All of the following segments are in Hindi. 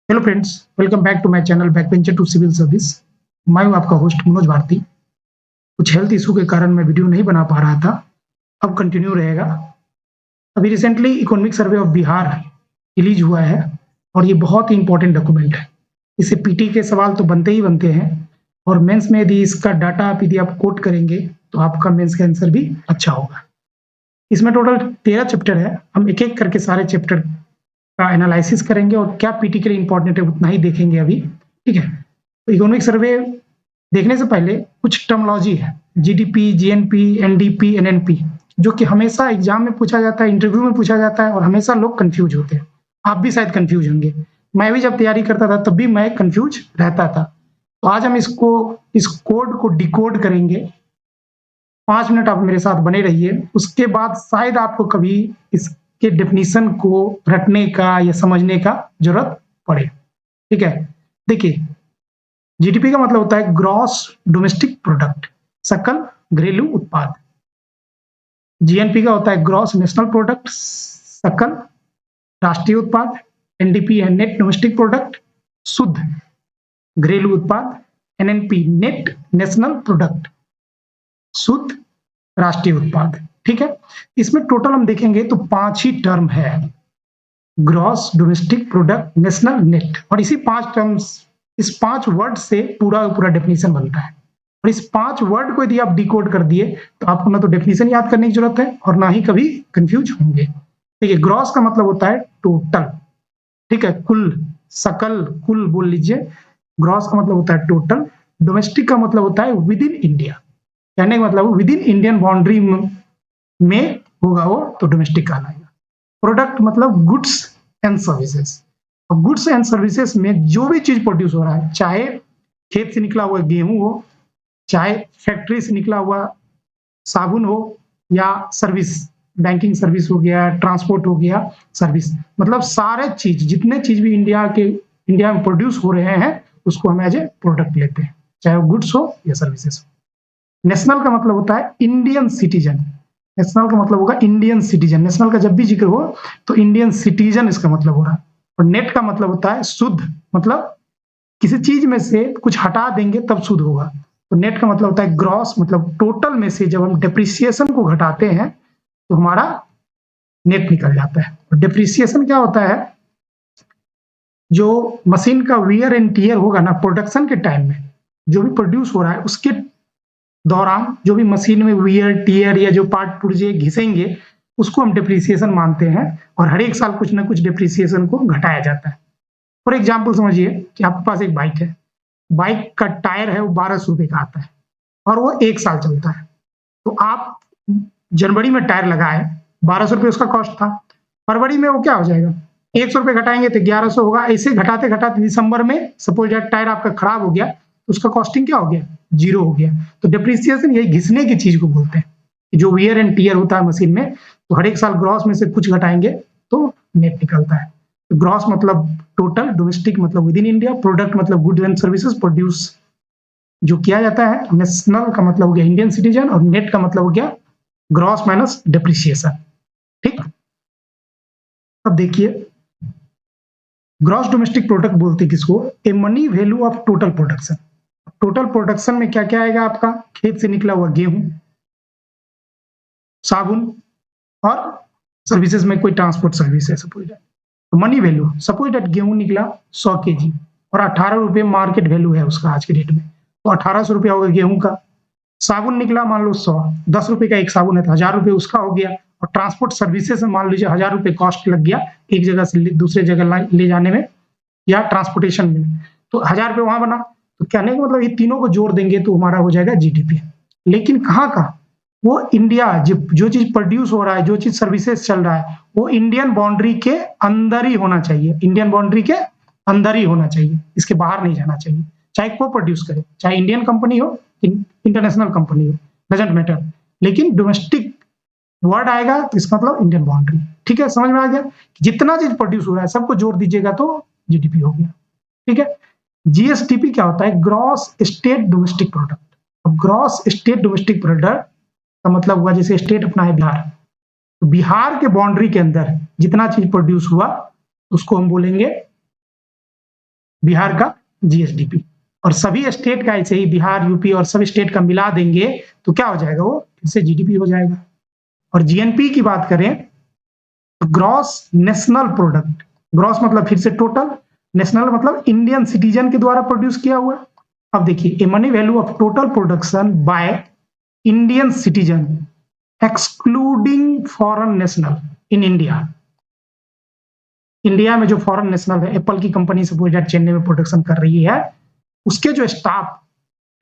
Hello friends, welcome back to my channel back venture to civil service. मैं हूं आपका होस्ट मनोज भारती। कुछ हेल्थ इशू के कारण मैं वीडियो नहीं बना पा रहा था, अब कंटिन्यू रहेगा। अभी recently economic survey of Bihar release हुआ है और ये बहुत ही इंपॉर्टेंट डॉक्यूमेंट है। इससे पीटी के सवाल तो बनते ही बनते हैं और मेंस में यदि इसका डाटा आप यदि आप कोट करेंगे तो आपका मेंस का आंसर भी अच्छा होगा। इसमें टोटल 13 चैप्टर है। हम एक एक करके सारे चैप्टर का एनालिसिस करेंगे और क्या पीटी के लिए इंपॉर्टेंट है उतना ही देखेंगे अभी। ठीक है, तो इकोनॉमिक सर्वे देखने से पहले कुछ टर्मोलॉजी है, जीडीपी, जीएनपी, एनडीपी, एनएनपी, जो कि हमेशा एग्जाम में पूछा जाता है, इंटरव्यू में पूछा जाता है और हमेशा लोग कंफ्यूज होते हैं। आप भी शायद कंफ्यूज होंगे, मैं भी जब तैयारी करता था तब भी मैं कंफ्यूज रहता था। तो आज हम इस कोड को डिकोड करेंगे। 5 मिनट आप मेरे साथ बने रहिए, उसके बाद शायद आपको कभी इसके डेफिनेशन को रटने का या समझने का जरूरत पड़े। ठीक है, देखिए, जीडीपी का मतलब होता है ग्रॉस डोमेस्टिक प्रोडक्ट, सकल घरेलू उत्पाद। जीएनपी का होता है ग्रॉस नेशनल प्रोडक्ट, सकल राष्ट्रीय उत्पाद। एनडीपी है नेट डोमेस्टिक प्रोडक्ट, शुद्ध घरेलू उत्पाद। एनएनपी नेट नेशनल प्रोडक्ट, शुद्ध राष्ट्रीय उत्पाद। ठीक है, इसमें टोटल हम देखेंगे तो 5 ही टर्म है, gross domestic product, national, net. और इसी 5 टर्म्स, इस 5 वर्ड से पूरा पूरा डेफिनेशन बनता है। और इस 5 वर्ड को यदि आप डिकोड कर दिए तो आपको ना तो डेफिनेशन याद करने की जरूरत है और ना ही कभी कंफ्यूज होंगे। देखिए, ग्रॉस का मतलब होता है टोटल। ठीक है, कुल, सकल, कुल बोल लीजिए। ग्रॉस का मतलब होता है टोटल। डोमेस्टिक का मतलब होता है विद इन इंडिया, कहने का मतलब विद इन इंडियन बाउंड्री में होगा वो तो डोमेस्टिक कहलाएगा। प्रोडक्ट मतलब गुड्स एंड सर्विसेज। अब गुड्स एंड सर्विसेज में जो भी चीज प्रोड्यूस हो रहा है, चाहे खेत से निकला हुआ गेहूं हो, चाहे फैक्ट्री से निकला हुआ साबुन हो, या सर्विस, बैंकिंग सर्विस हो गया, ट्रांसपोर्ट हो गया, सर्विस, मतलब सारे चीज, जितने चीज भी इंडिया में प्रोड्यूस हो रहे हैं उसको हम एज ए प्रोडक्ट लेते हैं, चाहे वो गुड्स हो या सर्विसेज हो। नेशनल का मतलब होता है इंडियन सिटीजन। नेशनल का मतलब होगा इंडियन सिटीजन। नेशनल का जब भी जिक्र हो तो इंडियन सिटीजन इसका मतलब हो रहा है। और नेट का मतलब होता है शुद्ध, मतलब किसी चीज में से कुछ हटा देंगे तब शुद्ध होगा। तो नेट का मतलब होता है ग्रॉस, मतलब टोटल में से जब हम डेप्रिसिएशन को घटाते हैं तो हमारा नेट निकल जाता है। और डेप्रिसिएशन क्या होता है, जो मशीन का वियर एंड टियर होगा ना प्रोडक्शन के टाइम में, जो भी प्रोड्यूस हो रहा है उसके दौरान जो भी मशीन में वियर टियर या जो पार्ट पुर्जे घिसेंगे उसको हम डेप्रिसिएशन मानते हैं। और हर एक साल कुछ ना कुछ डेप्रिसिएशन को घटाया जाता है। फॉर एग्जाम्पल समझिए कि आपके पास एक बाइक है, बाइक का टायर है वो 1200 रुपए का आता है और वो 1 साल चलता है। तो आप जनवरी में टायर लगाए, 1200 रुपये उसका कॉस्ट था, फरवरी में वो क्या हो जाएगा, 100 रुपये घटाएंगे तो 1100 होगा। ऐसे घटाते घटाते दिसंबर में सपोज टायर आपका खराब हो गया तो उसका कॉस्टिंग क्या हो गया, 0 हो गया। तो डिप्रिसिएशन यही घिसने की चीज को बोलते हैं, जो वियर एंड टियर होता है मशीन में, तो हर एक साल ग्रॉस में से कुछ घटाएंगे तो नेट निकलता है। तो ग्रॉस मतलब टोटल, डोमेस्टिक मतलब विद इन इंडिया, प्रोडक्ट मतलब गुड एंड सर्विसेज प्रोड्यूस जो किया जाता है, नेशनल का मतलब हो गया इंडियन सिटीजन, और नेट का मतलब हो गया ग्रॉस माइनस डिप्रिसिएशन। ठीक, अब देखिए, ग्रॉस डोमेस्टिक प्रोडक्ट बोलते किसको, a money value of total production. Total production में क्या क्या आएगा आपका, खेत से निकला हुआ गेहूं, साबुन, और सर्विसेज में कोई ट्रांसपोर्ट सर्विस है सपोज दैट। तो मनी वैल्यू, सपोज दैट गेहूं निकला 100 केजी और 18 रुपये मार्केट वैल्यू है उसका आज के डेट में, तो 1800 रुपया होगा गेहूं का। साबुन निकला मान लो 100, 10 रुपए का एक साबुन है तो 1000 रुपये उसका हो गया। और ट्रांसपोर्ट सर्विसेज में मान लीजिए 1000 रुपये कॉस्ट लग गया एक जगह से दूसरे जगह ले जाने में या ट्रांसपोर्टेशन में, तो 1000 रुपये वहां बना। तो कहने का मतलब ये तीनों को जोड़ देंगे तो हमारा हो जाएगा जीडीपी। लेकिन कहाँ का, वो इंडिया, जो चीज प्रोड्यूस हो रहा है, जो चीज सर्विसेज चल रहा है, वो इंडियन बाउंड्री के अंदर ही होना चाहिए। इंडियन बाउंड्री के अंदर ही होना चाहिए, इसके बाहर नहीं जाना चाहिए। चाहे को प्रोड्यूस करे, चाहे इंडियन कंपनी हो, इंटरनेशनल कंपनी हो, डजेंट मैटर। लेकिन डोमेस्टिक वर्ड आएगा तो इसका मतलब इंडियन बाउंड्री। ठीक है, समझ में आ गया, जितना चीज प्रोड्यूस हो रहा है सबको जोड़ दीजिएगा तो जीडीपी हो गया। ठीक है, जीएसडीपी क्या होता है, ग्रॉस स्टेट डोमेस्टिक प्रोडक्ट। अब ग्रॉस स्टेट डोमेस्टिक प्रोडक्ट का मतलब हुआ, जैसे स्टेट अपना है बिहार, तो बिहार के बाउंड्री के अंदर जितना चीज प्रोड्यूस हुआ उसको हम बोलेंगे बिहार का जीएसडीपी, और सभी स्टेट का ऐसे ही बिहार, यूपी और सभी स्टेट का मिला देंगे तो क्या हो जाएगा, वो फिर से जीडीपी हो जाएगा। और जीएनपी की बात करें तो ग्रॉस नेशनल प्रोडक्ट, ग्रॉस मतलब फिर से टोटल, नेशनल मतलब इंडियन सिटीजन के द्वारा प्रोड्यूस किया हुआ। अब देखिए, a money value of total production by Indian citizen excluding foreign national in India. India में जो फॉरेन नेशनल है, एप्पल की कंपनी सपोज दैट चेन्नई में प्रोडक्शन कर रही है, उसके जो स्टाफ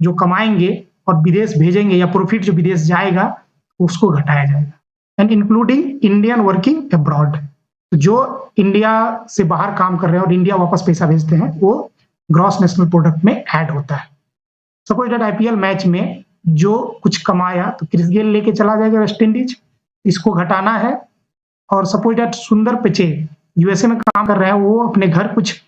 जो कमाएंगे और विदेश भेजेंगे या प्रॉफिट जो विदेश जाएगा उसको घटाया जाएगा। And including Indian working abroad, जो इंडिया से बाहर काम कर रहे हैं और इंडिया वापस पैसा भेजते हैं, वो ग्रॉस नेशनल प्रोडक्ट में ऐड होता है। सपोज दैट आईपीएल मैच में जो कुछ कमाया तो क्रिस गेल लेके चला जाएगा वेस्ट इंडीज, इसको घटाना है। और सपोज दैट सुंदर पिचे यूएसए में काम कर रहे हैं, वो अपने घर कुछ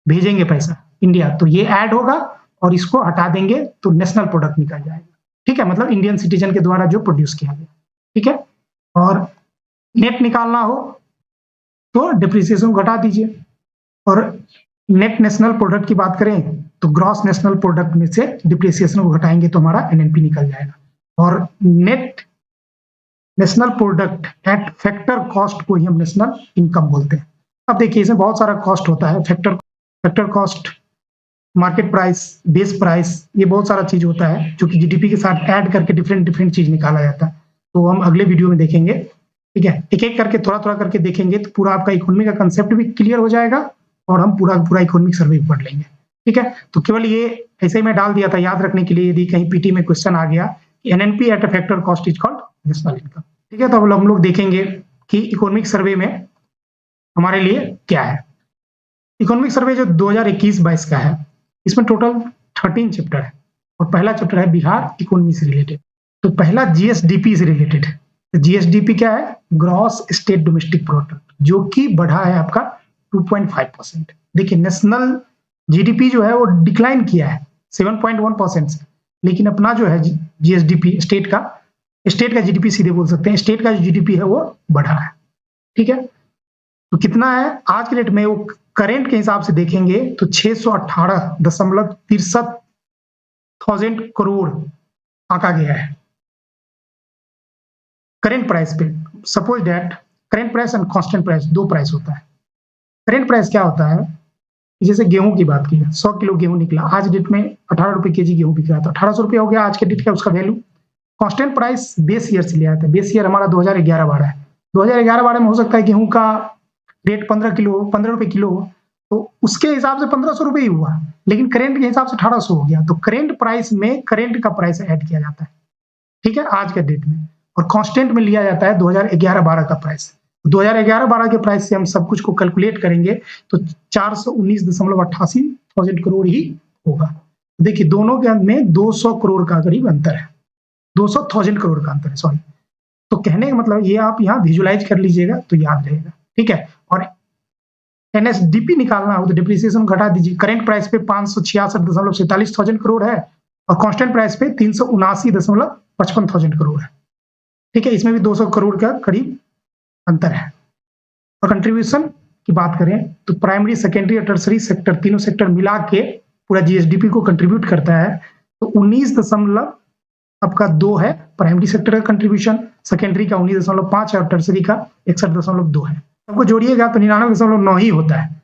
भेजेंगे पैसा इंडिया, तो ये ऐड होगा और इसको हटा देंगे तो नेशनल प्रोडक्ट निकल जाएगा। ठीक है, मतलब इंडियन सिटीजन के द्वारा जो प्रोड्यूस किया गया। ठीक है, और नेट निकालना हो तो डिप्रिसिएशन घटा दीजिए। और नेट नेशनल प्रोडक्ट की बात करें तो ग्रॉस नेशनल प्रोडक्ट में से डिप्रिसिएशन को घटाएंगे तो हमारा एनएनपी निकल जाएगा। और net national product at factor cost को ही हम नेशनल इनकम बोलते हैं। अब देखिए, इसमें बहुत सारा कॉस्ट होता है, factor cost, market price, base price, ये बहुत सारा चीज होता है जो कि जीडीपी के साथ ऐड करके डिफरेंट चीज निकाला जाता है। तो हम अगले वीडियो में देखेंगे। ठीक है, एक एक करके थोड़ा करके देखेंगे तो पूरा आपका इकोनॉमी का कंसेप्ट भी क्लियर हो जाएगा और हम पूरा इकोनॉमिक सर्वे पढ़ लेंगे। ठीक है, तो केवल ये ऐसे ही मैं डाल दिया था याद रखने के लिए, यदि कहीं पीटी में क्वेश्चन आ गया कि NNP at a factor cost is called national income. ठीक है, तो अब हम लोग देखेंगे कि इकोनॉमिक सर्वे में हमारे लिए क्या है। इकोनॉमिक सर्वे जो 2021-22 का है, इसमें टोटल 13 चैप्टर है और पहला चैप्टर है बिहार इकोनॉमी से रिलेटेड। तो पहला जीएसडीपी से रिलेटेड है। तो जीएसडीपी क्या है, ग्रॉस स्टेट डोमेस्टिक प्रोडक्ट, जो कि बढ़ा है आपका 2.5%। देखिए, नेशनल जीडीपी जो है वो डिक्लाइन किया है 7.1% से, लेकिन अपना जो है जीएसडीपी स्टेट का जीडीपी सीधे बोल सकते हैं, स्टेट का जो जीडीपी है वो बढ़ा है। ठीक है, तो कितना है आज के डेट में, वो करेंट के हिसाब से देखेंगे तो 618.63 करोड़ आंका गया है करेंट प्राइस पे। Suppose that current price and constant price, दो प्राइस होता है। करेंट प्राइस क्या होता है, जैसे गेहूं की बात की है, 100 किलो गेहूं निकला, आज डेट में 18 रुपए केजी गेहूं बिक रहा था, 1800 रुपये हो गया आज के डेट का उसका value. Constant price base year से लिया था, बेस ईयर हमारा 2011-12 है। 2011-12 में हो सकता है गेहूं का रेट 15 रुपए किलो हो, तो उसके हिसाब से 1500 रुपये ही हुआ, लेकिन करेंट के हिसाब से 1800 हो गया। तो करेंट प्राइस में करेंट का प्राइस ऐड किया जाता है। ठीक है, आज के डेट में। और कांस्टेंट में लिया जाता है 2011-12 का प्राइस। 2011-12 के प्राइस से हम सब कुछ को कैलकुलेट करेंगे तो 419.88 करोड़ ही होगा। देखिए, दोनों के में 200 करोड़ का करीब अंतर है, 200,000 करोड़ का अंतर है, सॉरी। तो कहने का मतलब ये आप यहाँ विजुलाइज कर लीजिएगा तो याद रहेगा। ठीक है, और एनएसडीपी निकालना हो तो डिप्रिसिएशन घटा दीजिए। करेंट प्राइस पे 566.47 करोड़ है और कांस्टेंट प्राइस पे 379.55 करोड़ है। ठीक है, इसमें भी 200 करोड़ का करीब अंतर है। और कंट्रीब्यूशन की बात करें तो प्राइमरी, सेकेंडरी और टर्सरी सेक्टर, तीनों सेक्टर मिला के पूरा जीएसडीपी को कंट्रीब्यूट करता है। तो 19.2 है प्राइमरी सेक्टर का कंट्रीब्यूशन, सेकेंडरी का 19.5 है और टर्सरी का 61.2 है। सबको जोड़िएगा तो 99.9 ही होता है,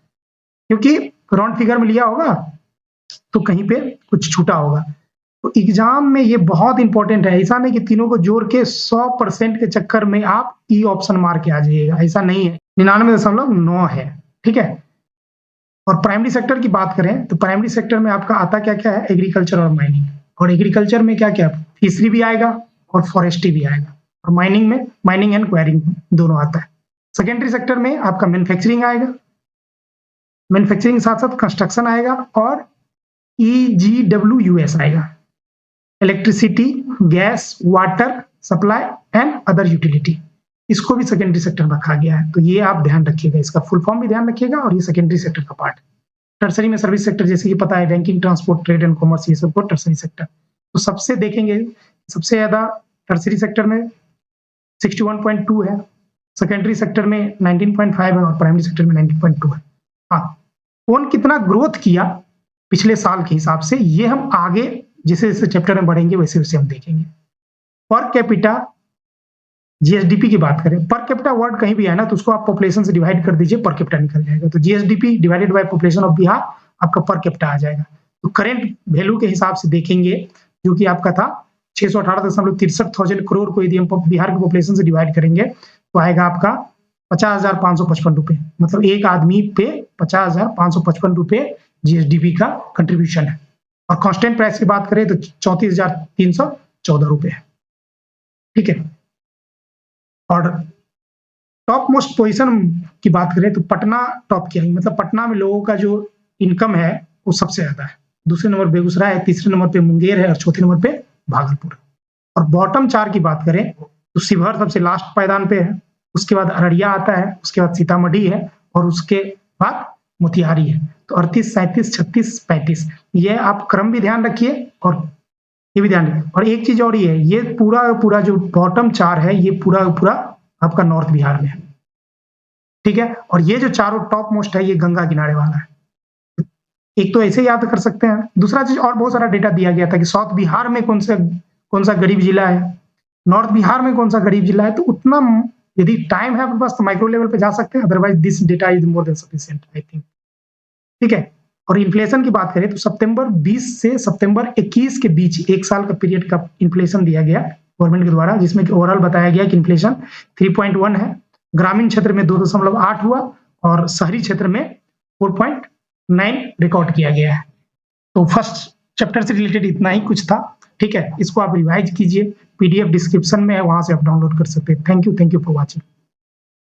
क्योंकि राउंड फिगर में लिया होगा तो कहीं पे कुछ छूटा होगा। तो एग्जाम में ये बहुत इंपॉर्टेंट है, ऐसा नहीं कि तीनों को जोड़ के 100% के चक्कर में आप ई ऑप्शन मार के आ जाइएगा, ऐसा नहीं है। 99.9 है। ठीक है, और प्राइमरी सेक्टर की बात करें तो प्राइमरी सेक्टर में आपका आता क्या क्या है, एग्रीकल्चर और माइनिंग। और एग्रीकल्चर में क्या क्या, फिशरी भी आएगा और फॉरेस्ट्री भी आएगा। और माइनिंग में माइनिंग एंड क्वायरिंग दोनों आता है। सेकेंडरी सेक्टर में आपका मैन्युफैक्चरिंग आएगा, मैन्युफैक्चरिंग साथ साथ कंस्ट्रक्शन आएगा और EGWUS आएगा, electricity, gas, water supply and other utility. इसको भी सेकेंडरी सेक्टर रखा गया है, तो ये आप ध्यान रखिएगा, इसका फुल फॉर्म भी ध्यान रखिएगा और ये सेकेंडरी सेक्टर का पार्ट है। टर्सरी में सर्विस सेक्टर, जैसे कि पता है, banking, transport, trade and commerce, ये सब को टर्सरी सेक्टर। तो सबसे देखेंगे, सबसे ज्यादा टर्सरी सेक्टर में 61.2 है, सेकेंडरी सेक्टर में 19.5 है और प्राइमरी सेक्टर में 19.2 है। हाँ, कौन कितना ग्रोथ किया पिछले साल के हिसाब से, ये हम आगे जैसे जैसे चैप्टर में बढ़ेंगे वैसे वैसे हम देखेंगे। पर कैपिटा जीएसडीपी की बात करें, पर कैपिटा वर्ड कहीं भी है ना तो उसको आप पॉपुलेशन से डिवाइड कर दीजिए, पर कैपिटा निकल जाएगा। तो GSDP divided by population of Bihar आपका पर कैपिटा आ जाएगा। तो करंट वैल्यू के हिसाब से देखेंगे जो कि आपका था 618.63 करोड़ को यदि हम बिहार की पॉपुलेशन से डिवाइड करेंगे तो आएगा आपका 50,555 रुपए, मतलब एक आदमी पे 50,555 रुपए जीएसडीपी का कंट्रीब्यूशन है। और कांस्टेंट प्राइस की बात करें तो 34,314 रुपए है। ठीक है, और टॉप मोस्ट पोजीशन की बात करें तो पटना टॉप किया, मतलब पटना में लोगों का जो इनकम है वो सबसे ज्यादा है। दूसरे नंबर बेगूसराय है, तीसरे नंबर पे मुंगेर है और चौथे नंबर पे भागलपुर। और बॉटम 4 की बात करें तो शिवहर सबसे लास्ट पायदान पे है, उसके बाद अररिया आता है, उसके बाद सीतामढ़ी है और उसके बाद मोतिहारी है। तो 38, 37, 36, 35 ये आप क्रम भी ध्यान रखिए और ये भी ध्यान रखिए। और एक चीज और ये है, ये पूरा जो बॉटम 4 है ये पूरा आपका नॉर्थ बिहार में है। ठीक है, और ये जो चारों टॉप मोस्ट है ये गंगा किनारे वाला है। एक तो ऐसे याद कर सकते हैं। दूसरा चीज और बहुत सारा डेटा दिया गया था कि साउथ बिहार में कौन सा गरीब जिला है, नॉर्थ बिहार में कौन सा गरीब जिला है। तो उतना यदि टाइम है आपके पास तो माइक्रो लेवल पे जा सकते हैं, otherwise this data is more than sufficient I think. ठीक है, और इन्फ्लेशन की बात करें तो सितंबर 20 से सितंबर 21 के बीच एक साल का पीरियड का इन्फ्लेशन दिया गया गवर्नमेंट के द्वारा, जिसमें कि ओवरऑल बताया गया कि इन्फ्लेशन 3.1 है। ग्रामीण क्षेत्र में 2.8 हुआ और शहरी क्षेत्र में 4.9 रिकॉर्ड किया गया है। तो फर्स्ट चैप्टर से रिलेटेड इतना ही कुछ था। ठीक है, इसको आप रिवाइज कीजिए, पीडीएफ डिस्क्रिप्शन में है, वहां से आप डाउनलोड कर सकते हैं। Thank you for watching.